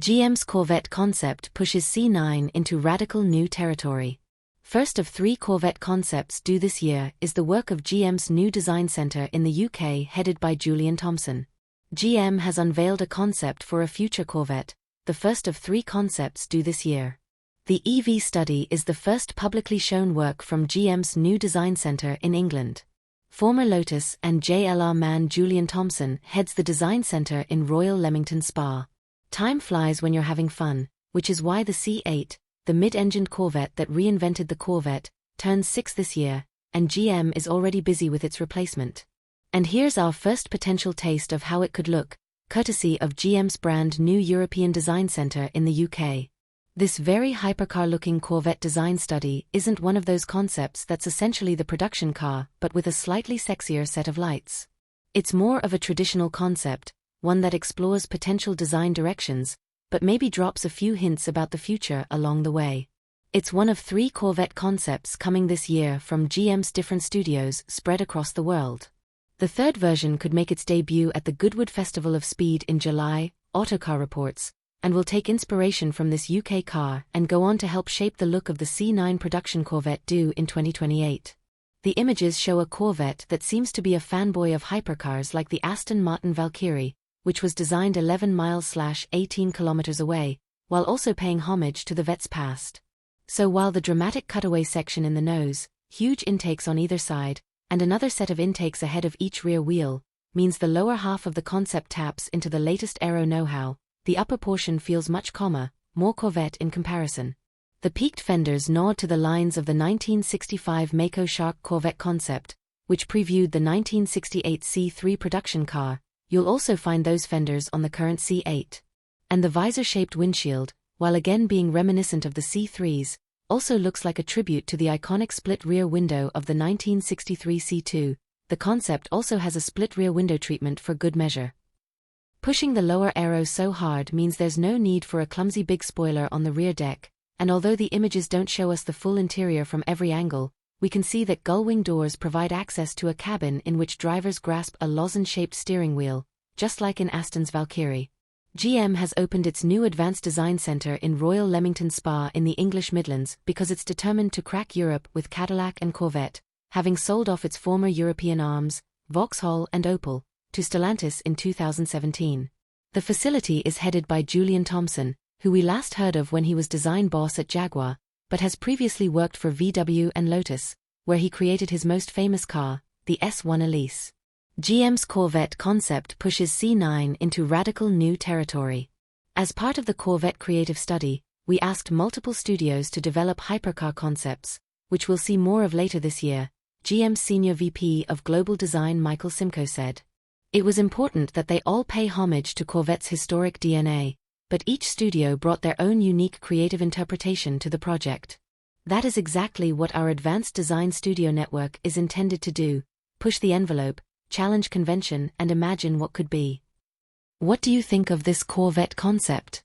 GM's Corvette concept pushes C9 into radical new territory. First of 3 Corvette concepts due this year is the work of GM's new design center in the UK headed by Julian Thomson. GM has unveiled a concept for a future Corvette, the first of 3 concepts due this year. The EV study is the first publicly shown work from GM's new design center in England. Former Lotus and JLR man Julian Thomson heads the design center in Royal Leamington Spa. Time flies when you're having fun, which is why the C8, the mid-engined Corvette that reinvented the Corvette, turns 6 this year, and GM is already busy with its replacement. And here's our first potential taste of how it could look, courtesy of GM's brand new European Design Centre in the UK. This very hypercar-looking Corvette design study isn't one of those concepts that's essentially the production car but with a slightly sexier set of lights. It's more of a traditional concept, one that explores potential design directions, but maybe drops a few hints about the future along the way. It's one of 3 Corvette concepts coming this year from GM's different studios spread across the world. The third version could make its debut at the Goodwood Festival of Speed in July, Autocar reports, and will take inspiration from this UK car and go on to help shape the look of the C9 production Corvette due in 2028. The images show a Corvette that seems to be a fanboy of hypercars like the Aston Martin Valkyrie, which was designed 11 miles/18 kilometers away, while also paying homage to the Vette's past. So while the dramatic cutaway section in the nose, huge intakes on either side, and another set of intakes ahead of each rear wheel, means the lower half of the concept taps into the latest aero know-how, the upper portion feels much calmer, more Corvette in comparison. The peaked fenders nod to the lines of the 1965 Mako Shark Corvette concept, which previewed the 1968 C3 production car. You'll also find those fenders on the current C8. And the visor-shaped windshield, while again being reminiscent of the C3's, also looks like a tribute to the iconic split rear window of the 1963 C2. The concept also has a split rear window treatment for good measure. Pushing the lower aero so hard means there's no need for a clumsy big spoiler on the rear deck, and although the images don't show us the full interior from every angle, we can see that gull-wing doors provide access to a cabin in which drivers grasp a lozenge-shaped steering wheel, just like in Aston's Valkyrie. GM has opened its new Advanced Design Centre in Royal Leamington Spa in the English Midlands because it's determined to crack Europe with Cadillac and Corvette, having sold off its former European arms, Vauxhall and Opel, to Stellantis in 2017. The facility is headed by Julian Thomson, who we last heard of when he was design boss at Jaguar, but has previously worked for VW and Lotus, where he created his most famous car, the S1 Elise. GM's Corvette concept pushes C9 into radical new territory. As part of the Corvette creative study, we asked multiple studios to develop hypercar concepts, which we'll see more of later this year, GM's Senior VP of Global Design Michael Simcoe said. It was important that they all pay homage to Corvette's historic DNA, but each studio brought their own unique creative interpretation to the project. That is exactly what our Advanced Design Studio Network is intended to do: push the envelope, challenge convention, and imagine what could be. What do you think of this Corvette concept?